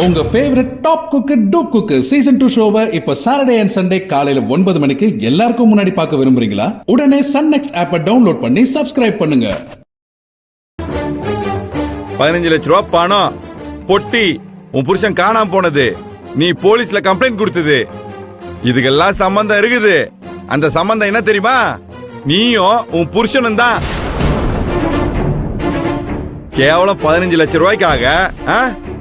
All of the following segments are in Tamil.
உங்க favourite top cook dupe cook season 2 ஷோவை இப்ப சாட்டர்டே அண்ட் சண்டே காலையில 9 மணிக்கு எல்லாருக்கும் முன்னாடி பார்க்க விரும்புறீங்களா? உடனே சன் நெக்ஸ்ட் ஆப்பை டவுன்லோட் பண்ணி சப்ஸ்கிரைப் பண்ணுங்க. 15 லட்ச ரூபா பணம் பொட்டி உன் புருஷன் காணாம போனது, நீ போலீஸ்ல கம்ப்ளைண்ட் கொடுத்தது, இதுக்கெல்லாம் சம்பந்தம் இருக்குது. அந்த சம்பந்தம் என்ன தெரியுமா? நீயும் உன் புருஷனும் தான். கேவலம் 15 லட்ச ரூபாய்க்காக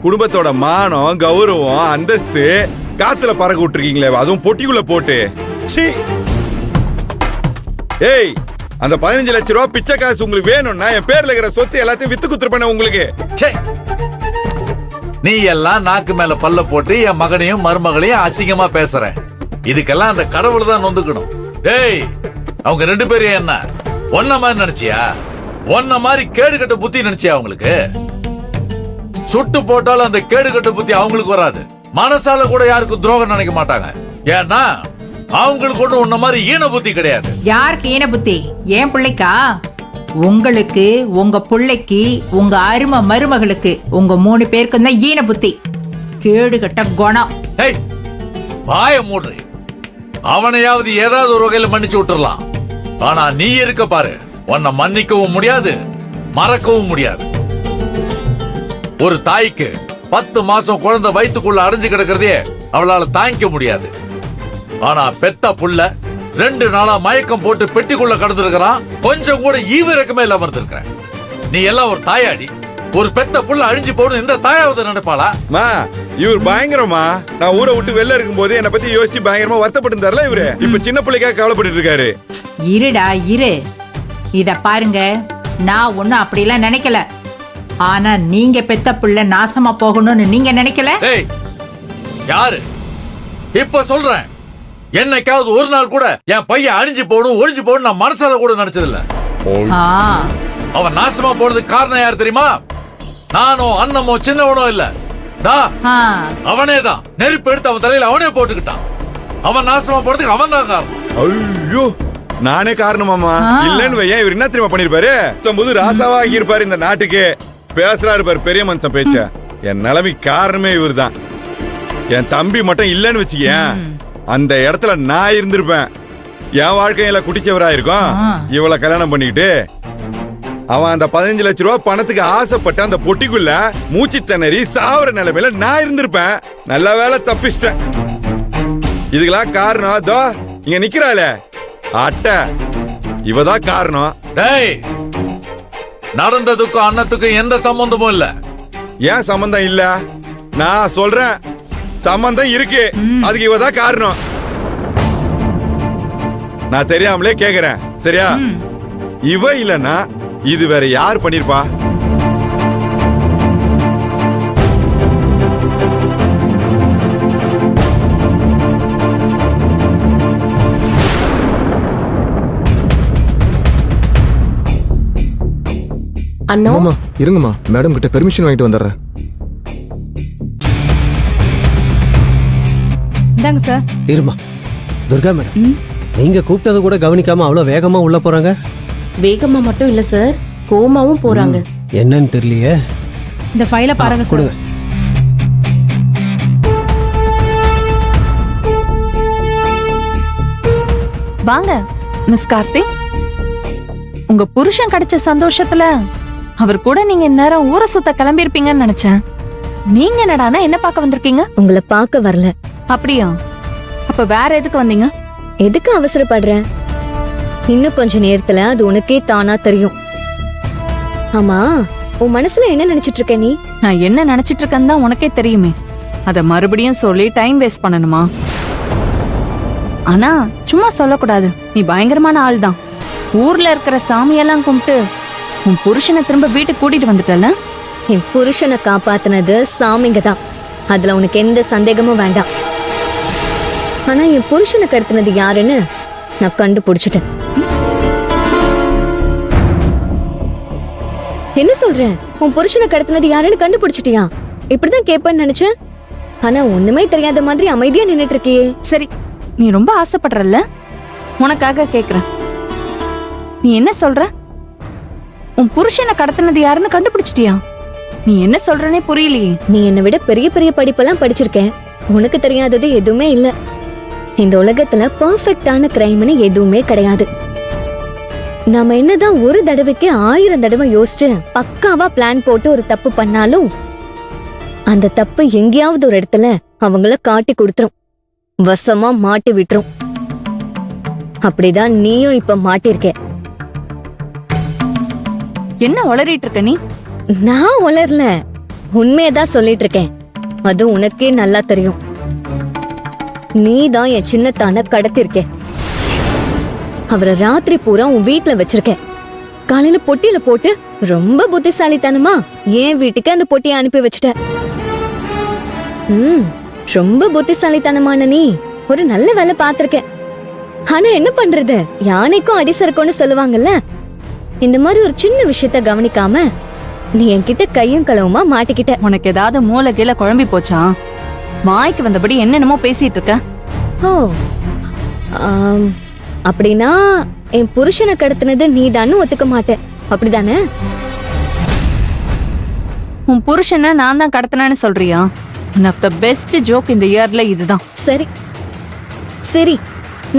குடும்பத்தோட மானம், கௌரவம், அந்தஸ்து காத்துல பறக்க விட்டுருக்கீங்களே, அதுவும் பொட்டிக்குள்ள போட்டு. ஏய், அந்த 15 லட்ச ரூபாய் பிச்சை காசு உங்களுக்கு வேணும்னா என் பேர்ல இருக்கிற சொத்து எல்லாத்தையும் வித்து குத்துருப்பேன் உங்களுக்கு. நீ எல்லாம் நாக்கு மேல பல்ல போட்டு என் மகனையும் மருமகளையும் அசிங்கமா பேசுற. இதுக்கெல்லாம் அந்த கடவுள் தான் நொந்துக்கணும். டேய், அவங்க 2 பேரும் என்ன ஒன்ன மாதிரி நினைச்சியா? ஒன்ன மாதிரி கேடு கட்ட புத்தி நினைச்சியா? அவங்களுக்கு சுட்டு போட்டாலும் அந்த கேடு கட்ட புத்தி அவங்களுக்கு வராது. மனசால கூட யாருக்கும் துரோகம் நினைக்க மாட்டாங்க. ஏன்னா அவங்களுக்கு ஒண்ணு உன்ன மாதிரி ஈன புத்தி கிடையாது. யாருக்கு ஈன புத்தி? என் பிள்ளைக்கா? உங்களுக்கு, உங்க பிள்ளைக்கு, உங்க அருமை மருமகளுக்கு, உங்க 3 பேருக்கும் தான் ஈன புத்தி, கேடு கட்ட குணம். ஏய், வாய மூடுறி. அவனையாவது ஏதாவது ஒரு வகையில மன்னிச்சு விட்டுறலாம். ஆனா நீ இருக்க பாரு, உன்னை மன்னிக்கவும் முடியாது, மறக்கவும் முடியாது. ஒரு தாய்க்கு 10 மாசம் குழந்தை வயிற்றுக்குள்ள அடைஞ்சு கிடக்கிறதே அவளால தாங்கிக்க முடியாது. ஆனா பெத்த புள்ள 2 நாளா மயக்கம் போட்டு பெட்டிக்குள்ள கடந்திருக்கிறான். கொஞ்சம் கூட ஈவிரக்கமே இல்லாம இருந்திருக்கிறேன். நீ எல்லாம் ஒரு தாயாடி, ஒரு பெத்த புள்ள அழிஞ்சு போகணும் இந்த தாயாவது நினைப்பாளா? இவர் பயங்கரமா. நான் ஊரை விட்டு வெளில இருக்கும் போது என்ன பத்தி யோசிச்சு பயங்கரமா வருத்தப்பட்டு இருந்தார்ல இவரு. இப்ப சின்ன பிள்ளைக்காக கவலைப்பட்டு இருக்காரு. இருடா இரு, இத பாருங்க, நான் ஒண்ணும் அப்படிலாம் நினைக்கல. ஆனா நீங்க பெத்த பிள்ளை நாசமா போகணும்னு நீங்க நினைக்கல. ஏய், யாரு இப்ப சொல்றேன்? என்னைக்காவது ஒரு நாள் கூட என் பையன் அழிஞ்சு போகணும், ஒழிஞ்சு போகணும் நான் மனசால கூட நினைச்சதில்ல. அவன் நாசமா போனதுக்கு காரணம் யார் தெரியுமா? நானோ அண்ணமோ சின்னவனோ இல்ல, அவனே தான். நெருப்பு எடுத்து அவன் தலையில அவனே போட்டுக்கிட்டான். அவன் நாசமா போறதுக்கு அவன் தான் காரணம். ஐயோ, நானே காரணமாமா? இல்லன்னு வையா, இவர் என்ன தெரியுமா பண்ணிருப்பாரு? புது ராசாவா இருப்பாரு இந்த நாட்டுக்கு. பேசுறாரு பாரு பெரிய மனுஷன் பேச்ச. என் நிலைமை காரணமே இவர் தான். என் தம்பி மட்டும் இல்லன்னு வச்சுக்கேன், அந்த இடத்துல நான் இருந்திருப்பேன். என் வாழ்க்கையில குட்டிச்சவரா இருக்கும். இவளை கல்யாணம் பண்ணிக்கிட்டு அவன் அந்த 15 லட்ச ரூபாய் பணத்துக்கு ஆசைப்பட்டு அந்த பொட்டிக்குள்ள மூச்சு திணறி சாவர நிலைமையில நான் இருந்திருப்பேன். நல்ல வேலை தப்பிச்சிட்டேன். இதுக்கெல்லாம் காரணம் அதோ இங்க நிக்கிறாளே அட்டை, இவதான் காரணம். டேய், நடந்ததுக்கும் அண்ணத்துக்கும் எந்த சம்பந்தமும் இல்ல. ஏன் சம்பந்தம் இல்ல? நான் சொல்றேன், சம்பந்தம் இருக்கு. அதுக்கு இவதான் காரணம். நான் தெரியாமலே கேக்குறேன், சரியா? இவ இல்லன்னா இது வேற யார் பண்ணிருப்பா? அண்ணா இருங்கம்மா, மேடம் கிட்ட பெர்மிஷன் வாங்கிட்டு வந்துடுறேன். இந்தாங்க சார். இருமா துர்கா மேடம், நீங்க கூப்பிட்டது கூட கவனிக்காம அவ்வளவு வேகமா உள்ள போறாங்க. வேகமா மட்டும் இல்ல சார், கோமாவும் போறாங்க. என்னன்னு தெரியலையே. இந்த ஃபைலை பாருங்க சார். கொடுங்க. வாங்க மிஸ் கார்த்திக். உங்க புருஷன் கிடைச்ச சந்தோஷத்துல அவர் கூட நீங்க நேரம் ஊரை சுத்த கிளம்பி இருப்பீங்கன்னு நினைச்சேன். நீங்க என்னடானா என்ன பார்க்க வந்திருக்கீங்க? உங்களை பார்க்க வரல. அப்படியா? அப்ப வேற எதுக்கு வந்தீங்க? எதுக்கு அவசரப்படுற? இன்னும் கொஞ்ச நேரத்துல அது உனக்கே தானா தெரியும். ஆமா, உன் மனசுல என்ன நினைச்சிட்டு இருக்க நீ? நான் என்ன நினைச்சிட்டு இருக்கேன்னு தான் உனக்கே தெரியுமே. அத மறுபடியும் சொல்லி டைம் வேஸ்ட் பண்ணணுமா? ஆனா சும்மா சொல்லக்கூடாது. நீ பயங்கரமான ஆள் தான். ஊர்ல இருக்கிற சாமியெல்லாம் கும்பிட்டு உன் புருஷனை திரும்ப வீட்டுக்கு கூட்டிட்டு வந்துட்டல. என் புருஷனை காப்பாத்தினது சாமிங்க தான், அதுல உனக்கு எந்த சந்தேகமும் வேண்டாம். ஆனா என் புருஷனை கடத்தினது யாருன்னு நான் கண்டுபிடிச்சிட்டேன். என்ன சொல்ற? உன் புருஷனை கடத்தினது யாருன்னு கண்டுபிடிச்சிட்டியா? இப்படிதான் கேட்பேன்னு நினைச்சேன். ஆனா ஒண்ணுமே தெரியாத மாதிரி அமைதியா நின்னுட்டு இருக்கியே. சரி, நீ ரொம்ப ஆசைப்படுறல்ல, உனக்காக கேக்குறேன். நீ என்ன சொல்ற? உன் புருஷனை கடத்தினது யாருன்னு கண்டுபிடிச்சிட்டியா? நீ என்ன சொல்றனே புரியலையே. நீ என்னை விட பெரிய பெரிய படிப்பெல்லாம் படிச்சிருக்கேன். உனக்கு தெரியாதது எதுவுமே இல்ல. இந்த உலகத்துல பெர்ஃபெக்ட்டான கிரைம்னு எதுவுமே கிடையாது. நாம என்னதான் ஒரு தடவைக்கு 1000 தடவை யோசிச்சு பக்காவா பிளான் போட்டு ஒரு தப்பு பண்ணாலும் அந்த தப்பு எங்கேயாவது ஒரு இடத்துல அவங்கள காட்டி கொடுத்துரும், வசமா மாட்டி விட்டுரும். அப்படிதான் நீயும் இப்ப மாட்டிருக்க. என்ன உளறிட்டு இருக்க நீ? நான் உளரல, உண்மையதான் சொல்லிட்டு இருக்கேன். அது உனக்கே நல்லா தெரியும். நீதான் என் சின்னத்தான கடத்திருக்க. அவரை ராத்திரி பூரா உன் வீட்டுல வச்சிருக்க. காலையில பொட்டியில போட்டு ரொம்ப புத்திசாலித்தனமா என் வீட்டுக்கு அந்த பொட்டியை அனுப்பி வச்சுட்ட. ரொம்ப புத்திசாலித்தனமான நீ ஒரு நல்ல வேலை பாத்திருக்க. ஆனா என்ன பண்றது, யானைக்கும் அடிசருக்கும்னு சொல்லுவாங்கல்ல, இந்த மாதிரி ஒரு சின்ன விஷயத்த கவனிக்காம நீ என்கிட்ட கையும் களவுமா மாட்டிக்கிட்ட. உனக்கு ஏதாவது மூளை கீழே குழம்பி போச்சா? வாய்க்கு வந்தபடி என்னென்னமோ பேசிட்டு இருக்க. ஓ, அப்படின்னா என் புருஷனை கடத்தினது நீதான்னு ஒத்துக்க மாட்டேன், அப்படிதானே? உன் புருஷனை நான் தான் கடத்தினேன்னு சொல்றியா? One of the best joke இந்த இயர்ல இதுதான். சரி சரி,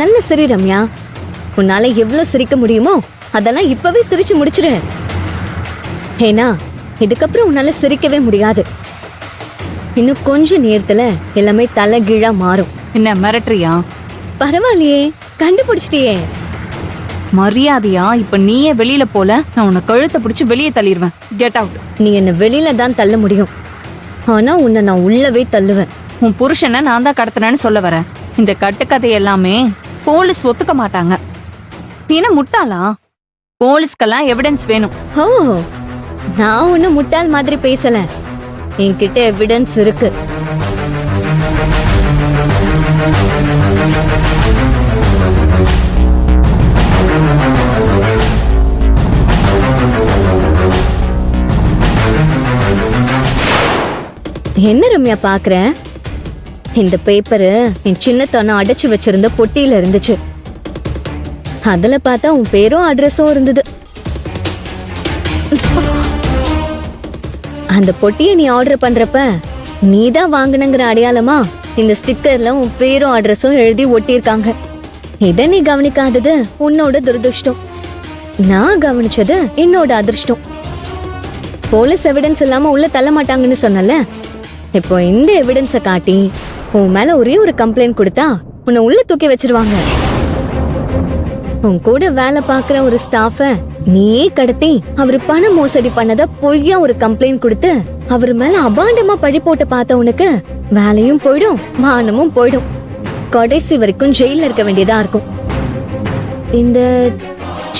நல்ல சரி ரம்யா. உன்னால எவ்வளவு சிரிக்க முடியுமோ அதெல்லாம் இப்பவே சிரிச்சு முடிச்சிரு. ஏன்னா இதுக்கப்புறம் உன்னால சிரிக்கவே முடியாது. இன்னும் கொஞ்ச நேரத்துல எல்லாமே தலைகீழா மாறும். என்ன மிரட்டுறியா? பரவாயில்லையே, கண்டுபிடிச்சிட்டியே. மரியாதையா இப்ப நீயே வெளியில போல, நான் உன்னை கழுத்தை பிடிச்சு வெளியே தள்ளிடுவேன். Get out. நீ என்ன வெளியில தான் தள்ள முடியும், ஆனா உன்னை நான் உள்ளவே தள்ளுவேன். உன் புருஷனை நான் தான் கடத்தினேன்னு சொல்ல வரேன். இந்த கட்டுக்கதை எல்லாமே போலீஸ் ஒத்துக்க மாட்டாங்க. நீ என்ன முட்டாளா? போலீஸ்க்கெல்லாம் எவிடன்ஸ் வேணும். ஓ, நான் ஒண்ணு முட்டாள் மாதிரி பேசல, என்கிட்ட எவிடன்ஸ் இருக்கு. என்ன ரம்யா பாக்குற? இந்த பேப்பரு என் சின்னத்தனம் அடைச்சு வச்சிருந்த பொட்டியில இருந்துச்சு. அதுல பார்த்தா உன் பேரும் அட்ரஸும் இருந்தது. அந்த பொட்டியை நீ ஆர்டர் பண்றப்ப நீதான் வாங்கினங்கிற அடையாளமா இந்த ஸ்டிக்கர்ல உன் பேரும் அட்ரஸும் எழுதி ஒட்டியிருக்காங்க. இத நீ கவனிக்காதது உன்னோட துரதிருஷ்டம், நான் கவனிச்சது என்னோட அதிர்ஷ்டம். போலீஸ் எவிடன்ஸ் இல்லாம உள்ள தள்ள மாட்டாங்கன்னு சொன்னல, இப்போ இந்த எவிடன்ஸ காட்டி உன் மேல ஒரே ஒரு கம்ப்ளைண்ட் கொடுத்தா உன்னை உள்ள தூக்கி வச்சிருவாங்க. உன் கூட வேலை பாக்குற ஒரு ஸ்டாஃப நீயே கடத்தி அவரு பண மோசடி பண்ணத பொய்யா ஒரு கம்ப்ளைண்ட் கொடுத்து அவர் மேல அபாண்டமா பழி போட்டு பார்த்த உனக்கு வேலையும் போயிடும், மானமும் போயிடும். கடைசி வரைக்கும் ஜெயில இருக்க வேண்டியதா இருக்கும். இந்த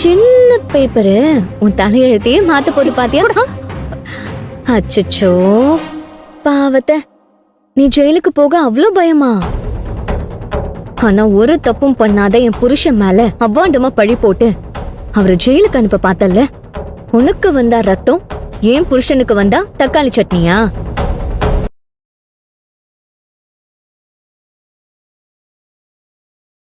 சின்ன பேப்பரு உன் தலையெழுத்தையே மாத்த போது பாத்தியா? அச்சச்சோ பாவத்தை, நீ ஜெயிலுக்கு போக அவ்வளோ பயமா? ஆனா ஒரு தப்பும் பண்ணாத என் புருஷன் மேல அவ்வாண்டமா பழி போட்டு அவரை ஜெயிலுக்கு அனுப்ப பார்த்தல்ல, உனக்கு வந்தா ரத்தம், என் புருஷனுக்கு வந்தா தக்காளி சட்னியா?